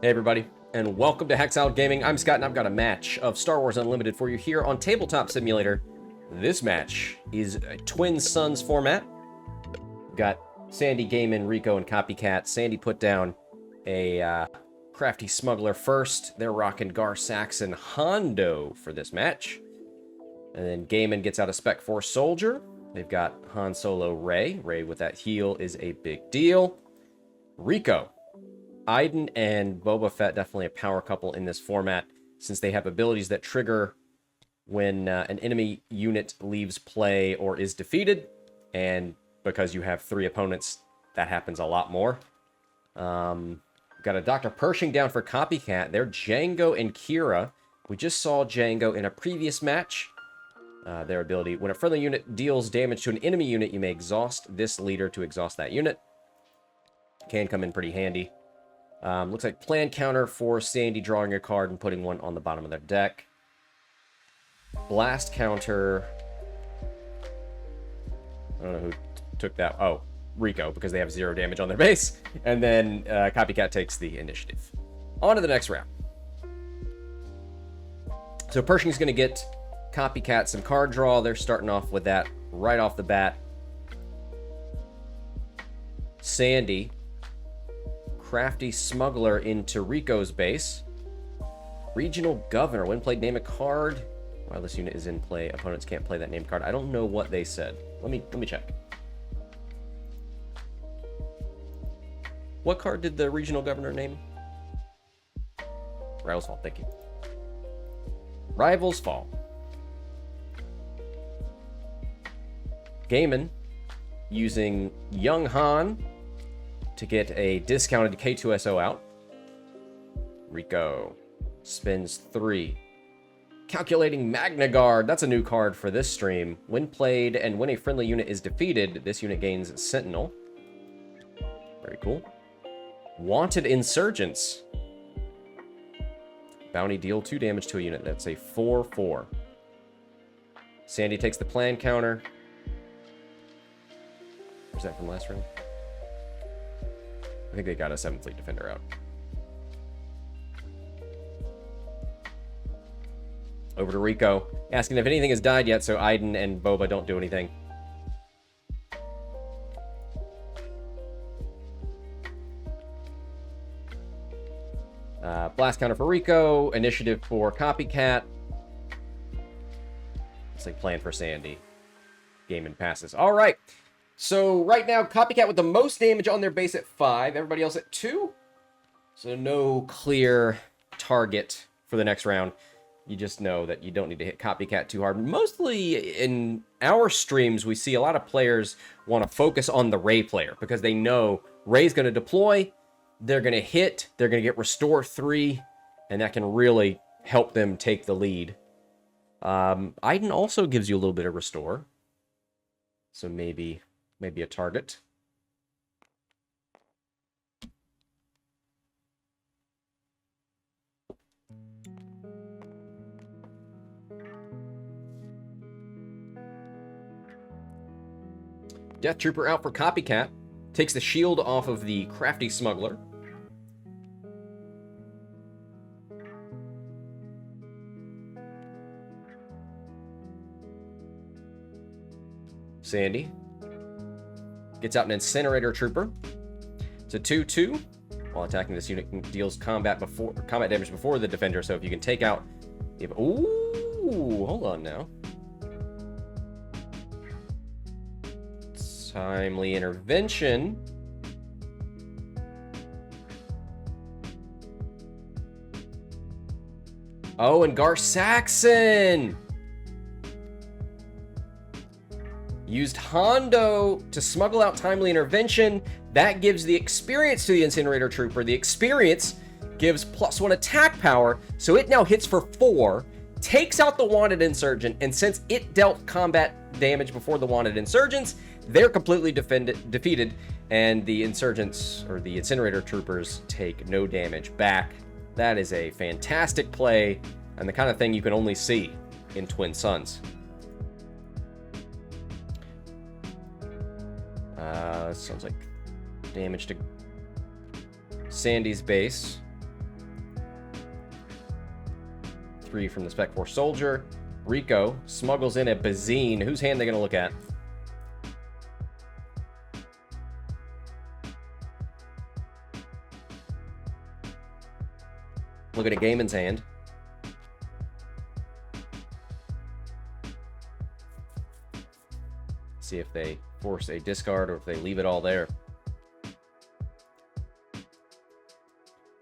Hey everybody, and welcome to Hexiled Gaming. I'm Scott, and I've got a match of Star Wars Unlimited for you here on Tabletop Simulator. This match is a Twin Suns format. We've got Sandy, GAMEN, RICO, and COPYKATT. Sandy put down a crafty smuggler first. They're rocking Saxon, Hondo for this match. And then GAMEN gets out a Spec Force soldier. They've got Han Solo, Rey. Rey with that heal is a big deal. RICO. Iden and Boba Fett, definitely a power couple in this format, since they have abilities that trigger when an enemy unit leaves play or is defeated, and because you have 3 opponents, that happens a lot more. Got a Dr. Pershing down for COPYKATT. They're Jango and Qi'ra. We just saw Jango in a previous match. Their ability, when a friendly unit deals damage to an enemy unit, you may exhaust this leader to exhaust that unit. Can come in pretty handy. Looks like plan counter for Sandy drawing a card and putting one on the bottom of their deck. Blast counter. I don't know who took that. Oh, RICO, because they have 0 damage on their base. And then COPYKATT takes the initiative. On to the next round. So Pershing's going to get COPYKATT some card draw. They're starting off with that right off the bat. Sandy. Crafty smuggler into Rico's base. Regional governor. When played, name a card. While this unit is in play, opponents can't play that named card. I don't know what they said. Let me check. What card did the regional governor name? Rivals Fall. Thank you. Rivals Fall. GAMEN using Young Han to get a discounted K2SO out. RICO spends 3. Calculating Magna Guard. That's a new card for this stream. When played and when a friendly unit is defeated, this unit gains Sentinel. Very cool. Wanted Insurgents. Bounty deal 2 damage to a unit. That's a 4/4. Sandy takes the plan counter. Where's that from last round? I think they got a 7th Fleet Defender out. Over to RICO, asking if anything has died yet, so Iden and Boba don't do anything. Blast counter for RICO, initiative for COPYKATT. It's like plan for Sandy. GAMEN passes. All right. So right now, COPYKATT with the most damage on their base at 5. Everybody else at 2. So no clear target for the next round. You just know that you don't need to hit COPYKATT too hard. Mostly in our streams, we see a lot of players want to focus on the Rey player because they know Rey's going to deploy, they're going to hit, they're going to get Restore 3, and that can really help them take the lead. Iden also gives you a little bit of Restore. So maybe a target. Death Trooper out for COPYKATT. Takes the shield off of the crafty smuggler. Sandy gets out an Incinerator Trooper. It's a 2/2. While attacking, this unit deals combat damage before the defender. So if you can take out... Ooh, hold on now. Timely intervention. Oh, and Saxon used Hondo to smuggle out timely intervention. That gives the experience to the Incinerator Trooper. The experience gives +1 attack power, so it now hits for 4, takes out the Wanted Insurgent, and since it dealt combat damage before the Wanted Insurgents, they're completely defeated, and the Insurgents, or the Incinerator Troopers, take no damage back. That is a fantastic play, and the kind of thing you can only see in Twin Suns. Sounds like damage to Sandy's base. 3 from the Spec Force Soldier. RICO smuggles in a Bazine. Whose hand are they going to look at? Looking at Gamen's hand. See if they force a discard or if they leave it all there.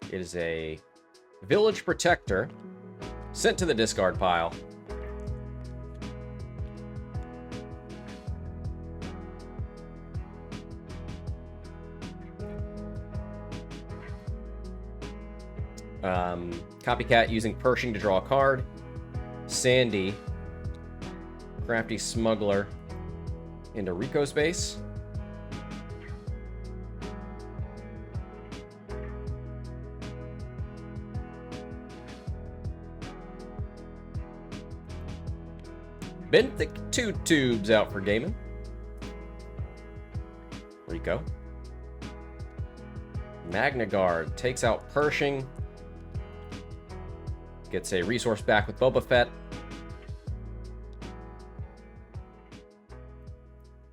It is a Village Protector sent to the discard pile. Copycat using Pershing to draw a card. Sandy, Crafty Smuggler into RICO's base. Benthic 2 tubes out for Gamen. RICO. Magna Guard takes out Pershing. Gets a resource back with Boba Fett.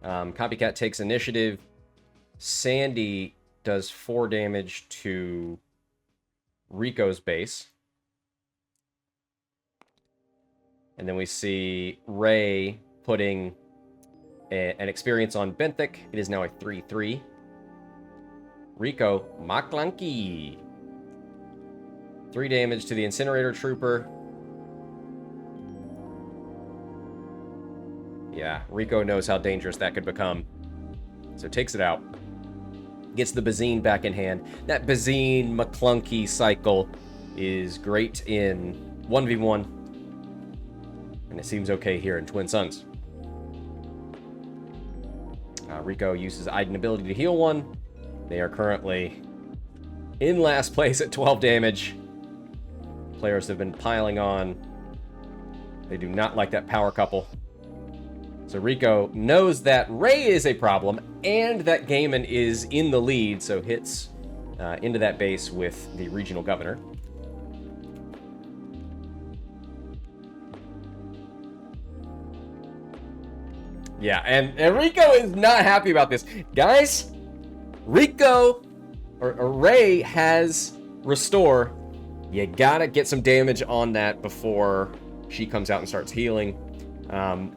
Copycat takes initiative. Sandy does 4 damage to RICO's base. And then we see Ray putting an experience on Benthic. It is now a 3/3. RICO, Maklanki. 3 damage to the Incinerator Trooper. Yeah, RICO knows how dangerous that could become. So takes it out. Gets the Bazine back in hand. That Bazine McClunky cycle is great in 1v1. And it seems okay here in Twin Suns. RICO uses Iden ability to heal 1. They are currently in last place at 12 damage. Players have been piling on. They do not like that power couple. So RICO knows that Ray is a problem and that Gamen is in the lead, so hits into that base with the regional governor. Yeah, and RICO is not happy about this. Guys, RICO, or Ray has Restore. You gotta get some damage on that before she comes out and starts healing.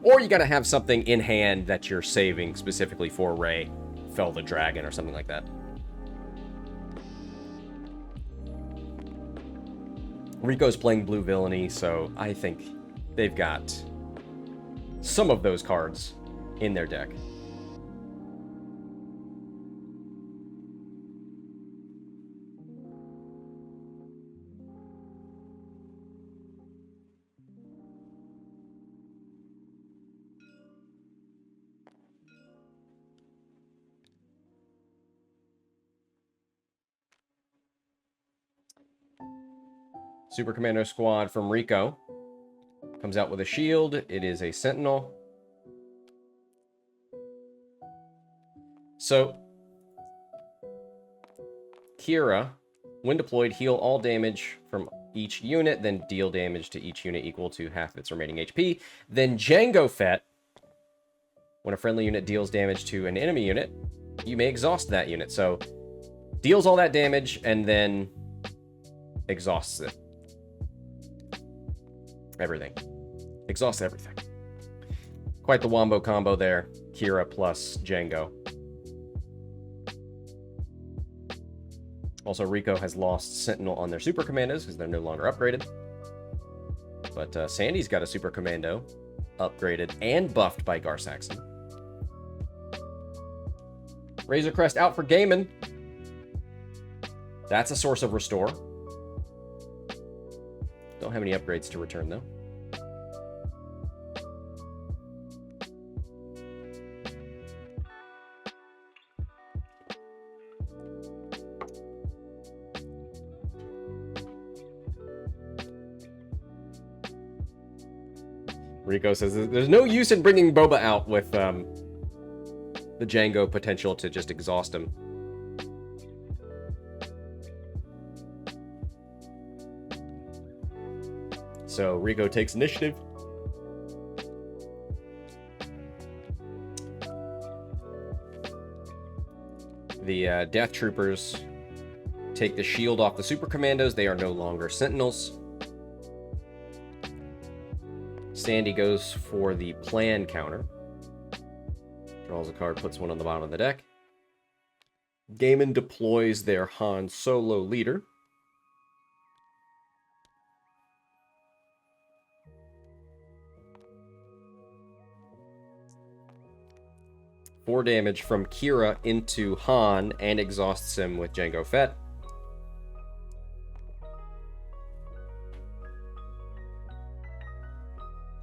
Or you gotta have something in hand that you're saving specifically for Ray. Fell the Dragon or something like that. RICO's playing Blue Villainy, so I think they've got some of those cards in their deck. Super Commando Squad from RICO comes out with a shield. It is a Sentinel. So, Qi'ra, when deployed, heal all damage from each unit, then deal damage to each unit equal to half its remaining HP. Then Jango Fett, when a friendly unit deals damage to an enemy unit, you may exhaust that unit. So, deals all that damage and then exhausts it. Everything. Exhausts everything. Quite the wombo combo there. Qi'ra plus Jango. Also, RICO has lost Sentinel on their Super Commandos because they're no longer upgraded. But Sandy's got a Super Commando upgraded and buffed by Saxon. Razor Crest out for Gamen. That's a source of restore. Don't have any upgrades to return, though. RICO says there's no use in bringing Boba out with the Jango potential to just exhaust him. So RICO takes initiative. The Death Troopers take the shield off the Super Commandos. They are no longer Sentinels. Sandy goes for the plan counter. Draws a card, puts one on the bottom of the deck. GAMEN deploys their Han Solo leader. Four damage from Qi'ra into Han and exhausts him with Jango Fett.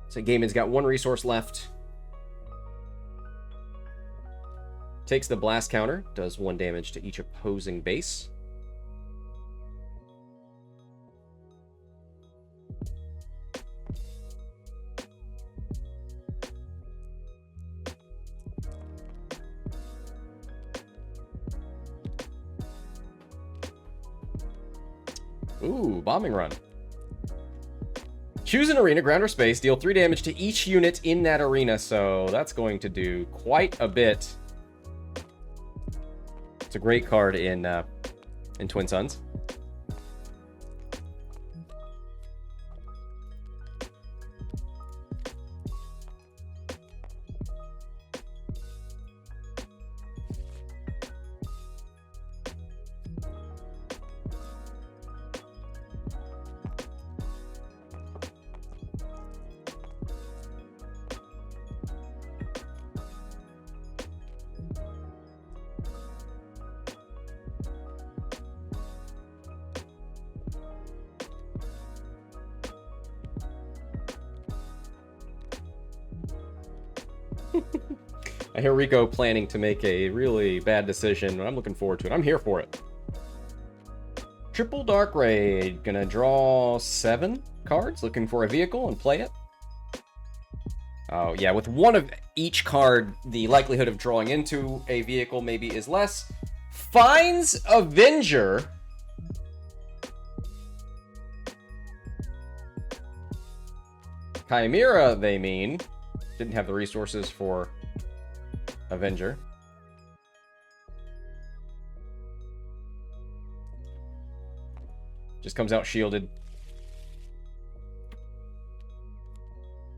So GAMEN's got one resource left. Takes the blast counter, does 1 damage to each opposing base. Ooh, bombing run. Choose an arena, ground or space, deal 3 damage to each unit in that arena, so that's going to do quite a bit. It's a great card in Twin Suns. I hear RICO planning to make a really bad decision. I'm looking forward to it. I'm here for it. Triple Dark Raid. Gonna draw 7 cards, looking for a vehicle and play it. Oh, yeah, with one of each card, the likelihood of drawing into a vehicle maybe is less. Finds Avenger. Chimera, they mean. Didn't have the resources for Avenger. Just comes out shielded.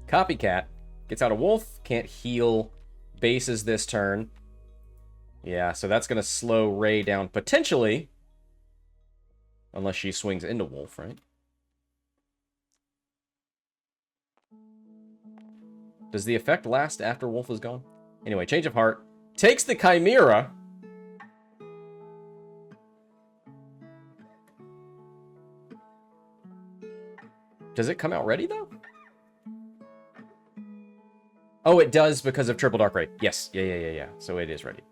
Copycat gets out a wolf. Can't heal bases this turn. Yeah, so that's going to slow Rey down potentially. Unless she swings into wolf, right? Does the effect last after wolf is gone? Anyway, change of heart. Takes the Chimera. Does it come out ready, though? Oh, it does because of Triple Dark Raid. Yes. Yeah. So it is ready.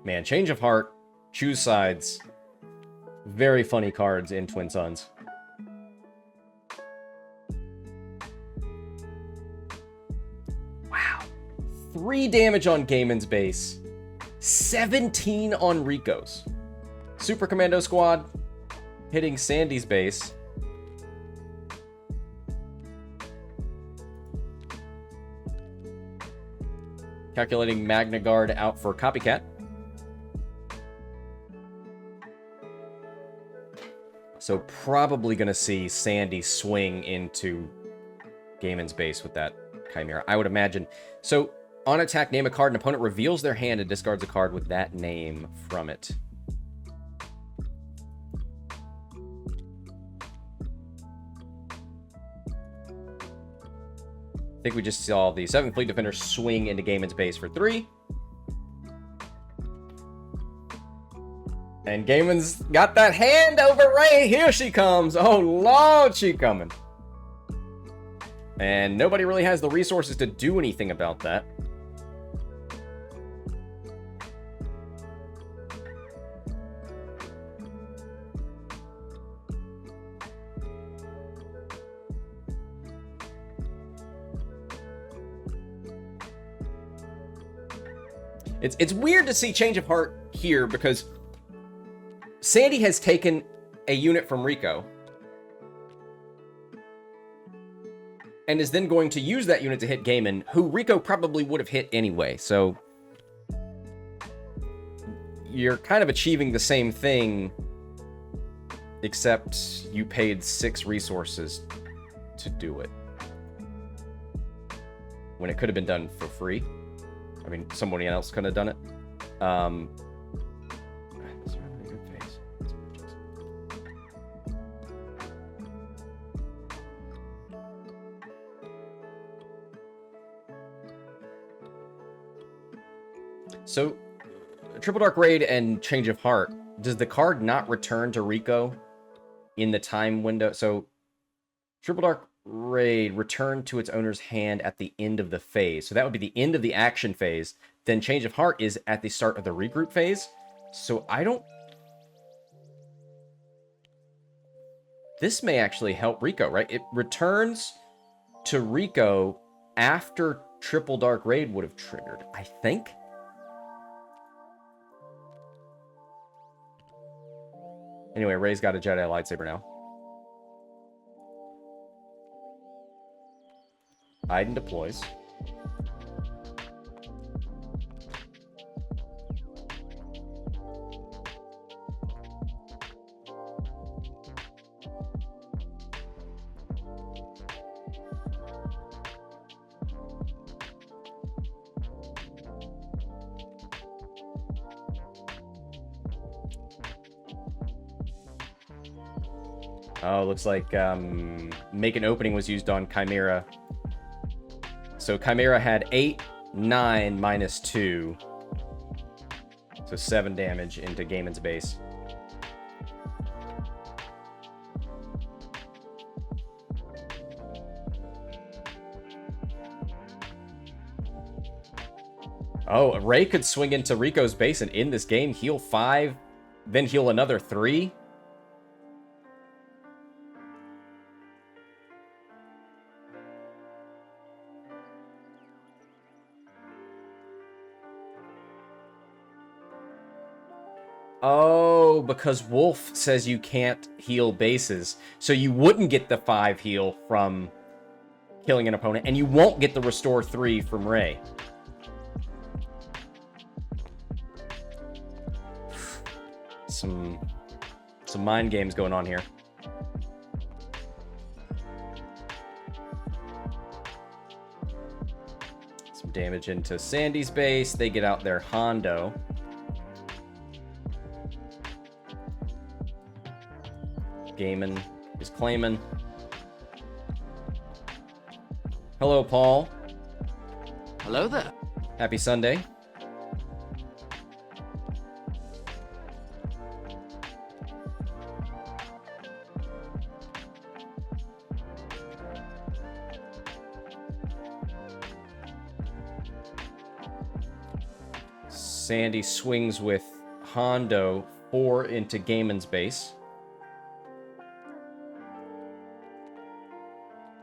Man, change of heart. Choose sides. Very funny cards in Twin Suns. Wow. 3 damage on GAMEN's base. 17 on RICO's. Super Commando Squad hitting Sandy's base. Calculating Magna Guard out for Copycat. So probably going to see Sandy swing into GAMEN's base with that Chimera, I would imagine. So on attack, name a card. An opponent reveals their hand and discards a card with that name from it. I think we just saw the 7th Fleet Defender swing into GAMEN's base for 3. And GAMEN's got that hand over Rey. Here she comes. Oh, Lord, she coming. And nobody really has the resources to do anything about that. It's weird to see change of heart here because Sandy has taken a unit from RICO. and is then going to use that unit to hit GAMEN, who RICO probably would have hit anyway. So you're kind of achieving the same thing, except you paid 6 resources to do it, when it could have been done for free. I mean, somebody else could have done it. So, Triple Dark Raid and Change of Heart, does the card not return to RICO in the time window? So, Triple Dark Raid returned to its owner's hand at the end of the phase. So that would be the end of the action phase. Then Change of Heart is at the start of the regroup phase. So I don't... This may actually help RICO, right? It returns to RICO after Triple Dark Raid would have triggered, I think. Anyway, Rey's got a Jedi lightsaber now. Iden deploys. Oh, looks like Make an Opening was used on Chimera. So Chimera had 8, 9, minus 2. So 7 damage into GAMEN's base. Oh, Rey could swing into RICO's base and in this game heal 5, then heal another 3. Oh, because Wolf says you can't heal bases. So you wouldn't get the 5 heal from killing an opponent, and you won't get the Restore 3 from Rey. Some mind games going on here. Some damage into Sandy's base. They get out their Hondo. GAMEN is claiming. Hello, Paul. Hello there. Happy Sunday. Sandy swings with Hondo 4 into GAMEN's base.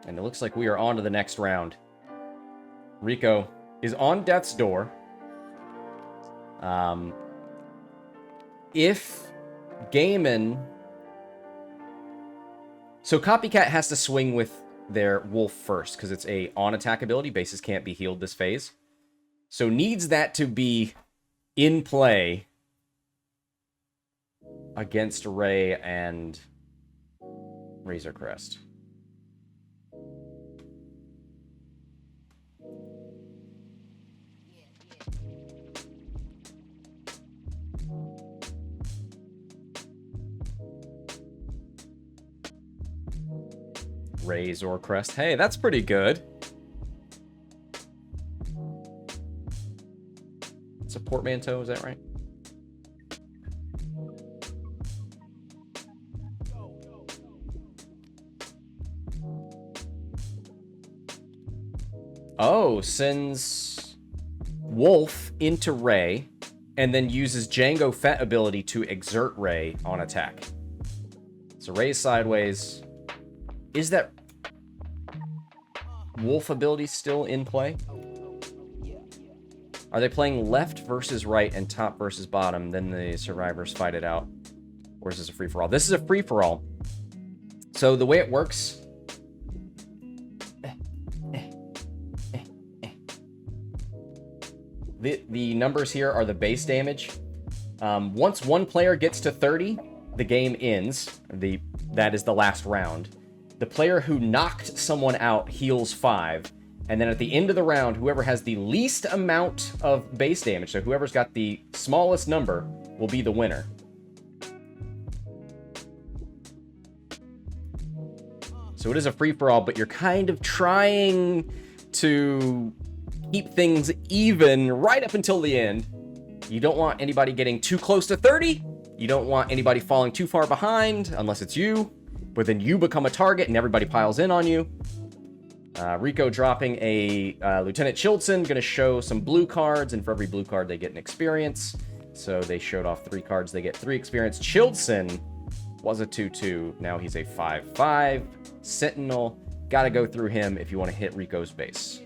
And it looks like we are on to the next round. RICO is on death's door. If GAMEN... So Copycat has to swing with their Wolf first, because it's a on-attack ability. Bases can't be healed this phase. So needs that to be in play against Rey and Razor Crest. Razor Crest. Hey, that's pretty good. It's a portmanteau, is that right? Oh, sends Wolf into Rey, and then uses Jango Fett ability to exert Rey on attack. So Rey's sideways. Is that Wolf ability still in play? Are they playing left versus right and top versus bottom? Then the survivors fight it out. Or is this a free-for-all? This is a free-for-all. So the way it works... The numbers here are the base damage. Once one player gets to 30, the game ends. That is the last round. The player who knocked someone out heals 5. And then at the end of the round, whoever has the least amount of base damage, so whoever's got the smallest number, will be the winner. So it is a free-for-all, but you're kind of trying to keep things even right up until the end. You don't want anybody getting too close to 30. You don't want anybody falling too far behind, unless it's you. But then you become a target and everybody piles in on you. RICO dropping a Lieutenant Childson, going to show some blue cards, and for every blue card they get an experience. So they showed off 3 cards, they get 3 experience. Childson was a 2/2, now he's a 5/5. Sentinel, gotta go through him if you want to hit RICO's base.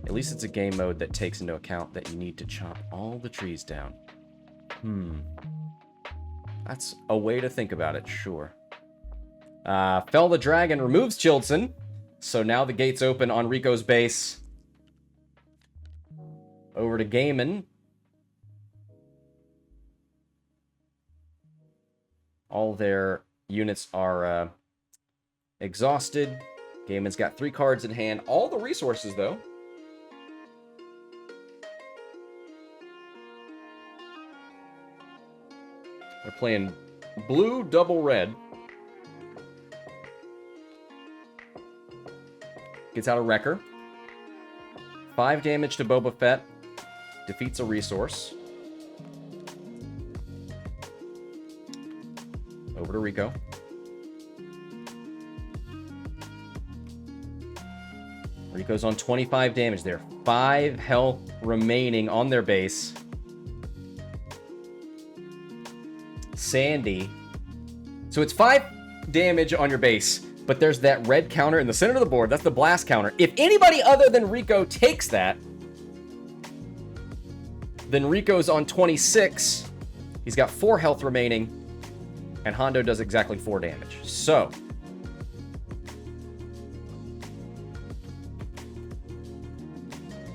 At least it's a game mode that takes into account that you need to chop all the trees down. That's a way to think about it, sure. Fell the Dragon removes Childson, so now the gates open on RICO's base. Over to GAMEN. All their units are exhausted. GAMEN's got 3 cards in hand. All the resources, though. They're playing blue, double red. Gets out a Wrecker. 5 damage to Boba Fett. Defeats a resource. Over to RICO. RICO's on 25 damage there. 5 health remaining on their base. Sandy. So it's 5 damage on your base, but there's that red counter in the center of the board. That's the blast counter. If anybody other than RICO takes that, then RICO's on 26. He's got 4 health remaining, and Hondo does exactly 4 damage. So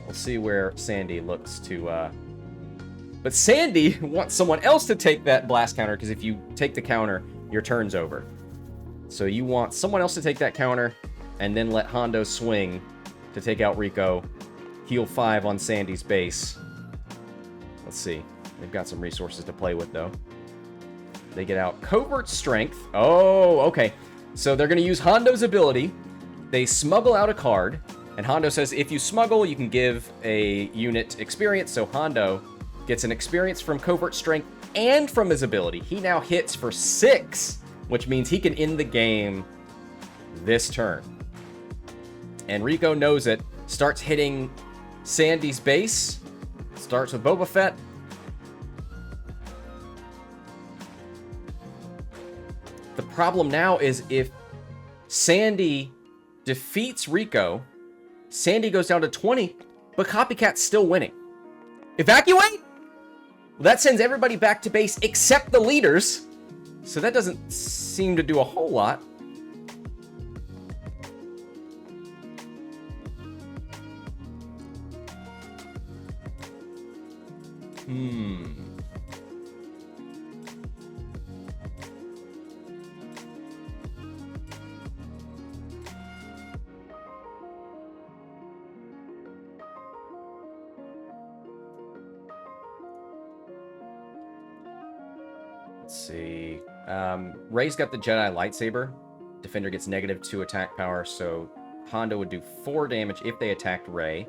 we'll see where Sandy looks to... But Sandy wants someone else to take that blast counter, because if you take the counter, your turn's over. So you want someone else to take that counter, and then let Hondo swing to take out RICO. Heal 5 on Sandy's base. Let's see. They've got some resources to play with, though. They get out Covert Strength. Oh, okay. So they're going to use Hondo's ability. They smuggle out a card, and Hondo says if you smuggle, you can give a unit experience. So Hondo gets an experience from Covert Strength and from his ability. He now hits for 6, which means he can end the game this turn. And RICO knows it. Starts hitting Sandy's base. Starts with Boba Fett. The problem now is if Sandy defeats RICO, Sandy goes down to 20, but Copykatt's still winning. Evacuate? Well, that sends everybody back to base except the leaders. So that doesn't seem to do a whole lot. Let's see. Rey's got the Jedi lightsaber. Defender gets -2 attack power, so Hondo would do 4 damage if they attacked Rey.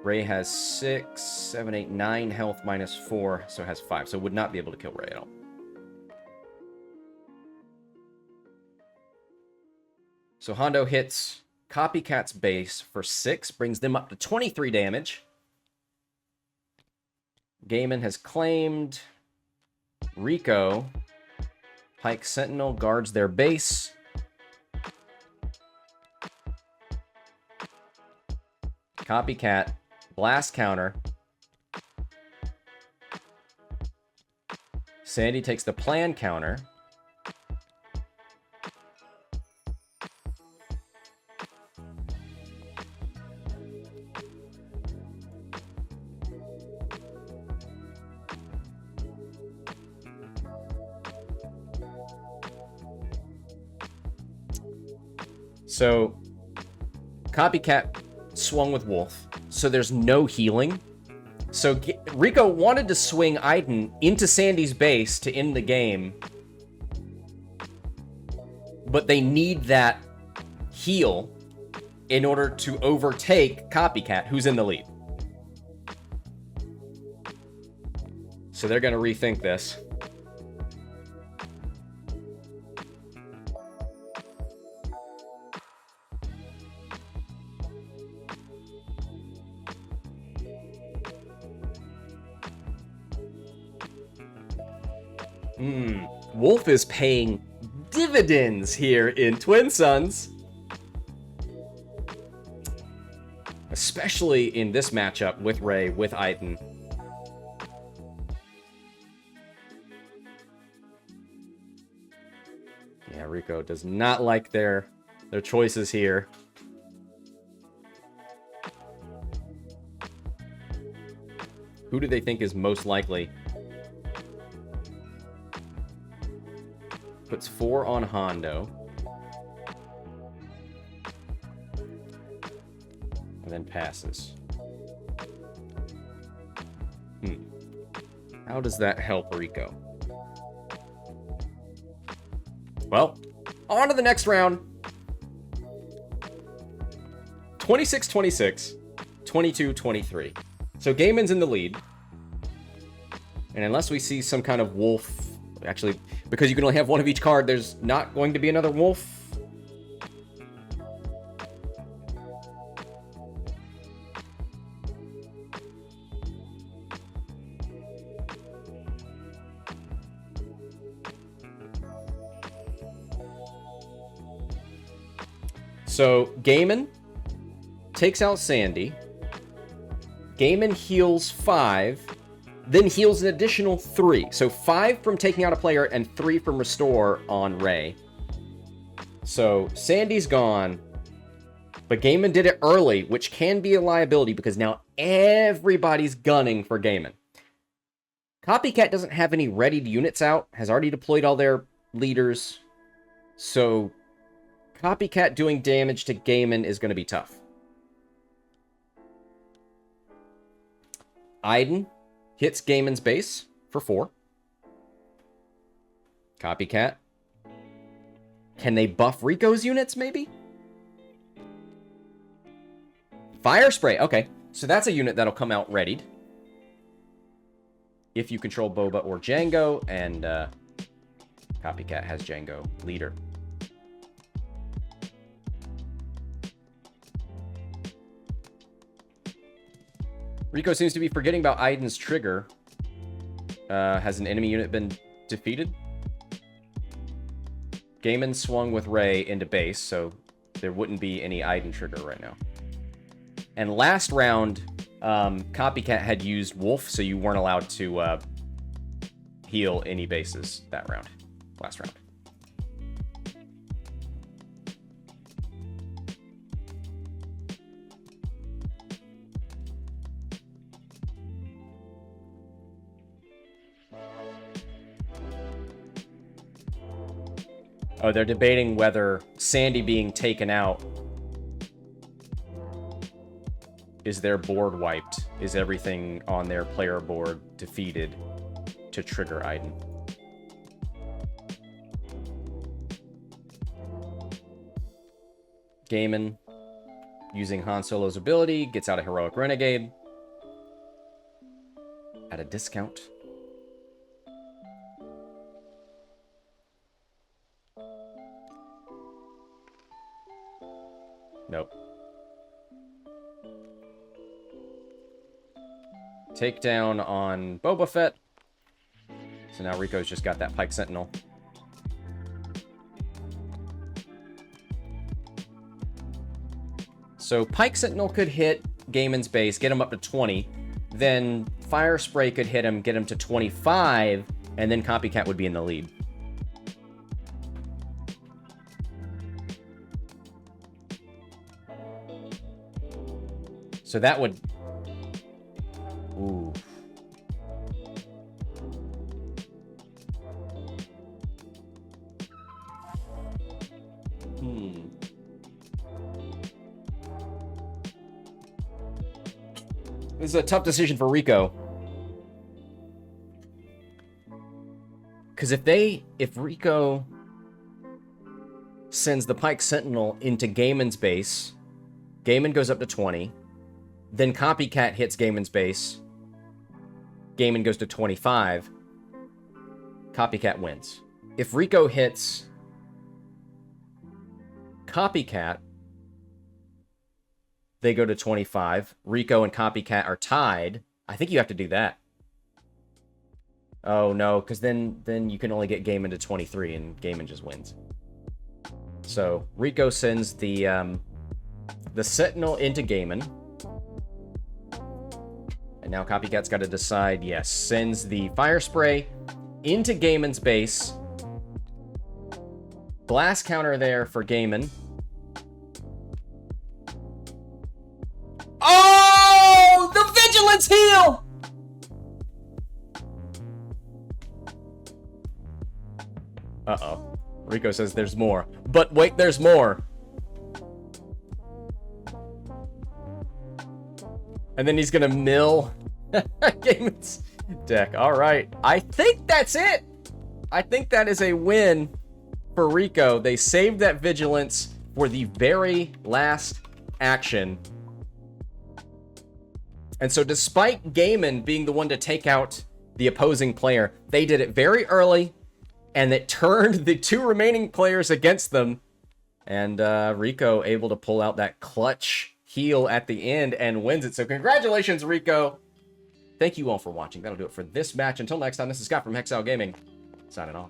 Rey has 6, 7, 8, 9 health -4, so has 5. So would not be able to kill Rey at all. So Hondo hits Copykatt's base for 6, brings them up to 23 damage. GAMEN has claimed RICO. Pike Sentinel guards their base. Copykatt, blast counter. Sandy takes the plan counter. So, Copycat swung with Wolf, so there's no healing. So, RICO wanted to swing Iden into Sandy's base to end the game, but they need that heal in order to overtake Copycat, who's in the lead. So they're going to rethink this. Wolf is paying dividends here in Twin Suns. Especially in this matchup with Rey, with Iden. Yeah, RICO does not like their choices here. Who do they think is most likely? Puts 4 on Hondo. And then passes. How does that help RICO? Well, on to the next round. 26-26, 22-23. So GAMEN's in the lead. And unless we see some kind of wolf, actually, because you can only have one of each card, there's not going to be another wolf. So, GAMEN takes out Sandy. GAMEN heals 5, then heals an additional 3. So 5 from taking out a player and 3 from restore on Rey. So Sandy's gone, but GAMEN did it early, which can be a liability because now everybody's gunning for GAMEN. Copycat doesn't have any readied units out, has already deployed all their leaders. So Copycat doing damage to GAMEN is going to be tough. Iden hits GAMEN's base for 4. Copycat. Can they buff RICO's units, maybe? Fire Spray. Okay, so that's a unit that'll come out readied. If you control Boba or Jango, and Copycat has Jango leader. RICO seems to be forgetting about Iden's trigger. Has an enemy unit been defeated? GAMEN swung with Rey into base, so there wouldn't be any Iden trigger right now. And last round, Copycat had used Wolf, so you weren't allowed to heal any bases that round. Last round. Oh, they're debating whether Sandy being taken out is their board wiped. Is everything on their player board defeated to trigger Iden? GAMEN, using Han Solo's ability, gets out a Heroic Renegade at a discount. Nope. Takedown on Boba Fett. So now RICO's just got that Pike Sentinel. So Pike Sentinel could hit GAMEN's base, get him up to 20. Then Fire Spray could hit him, get him to 25. And then Copycat would be in the lead. So that would... Ooh. This is a tough decision for RICO. Because if RICO sends the Pike Sentinel into GAMEN's base, GAMEN goes up to 20, then Copycat hits GAMEN's base, GAMEN goes to 25, Copycat wins. If RICO hits Copycat, they go to 25. RICO and Copycat are tied. I think you have to do that. Oh, no, because then you can only get GAMEN to 23, and GAMEN just wins. So, RICO sends the Sentinel into GAMEN. And now Copycat's got to decide, yes, sends the Fire Spray into GAMEN's base. Blast counter there for GAMEN. Oh! The Vigilance heal! Uh-oh. RICO says there's more. But wait, there's more. And then he's gonna mill GAMEN's deck. Alright. I think that's it! I think that is a win for RICO. They saved that Vigilance for the very last action. And so despite GAMEN being the one to take out the opposing player, they did it very early, and it turned the two remaining players against them. And RICO able to pull out that clutch heal at the end and wins it. So congratulations, RICO. Thank you all for watching. That'll do it for this match. Until next time, this is Scott from Hexout Gaming, signing off.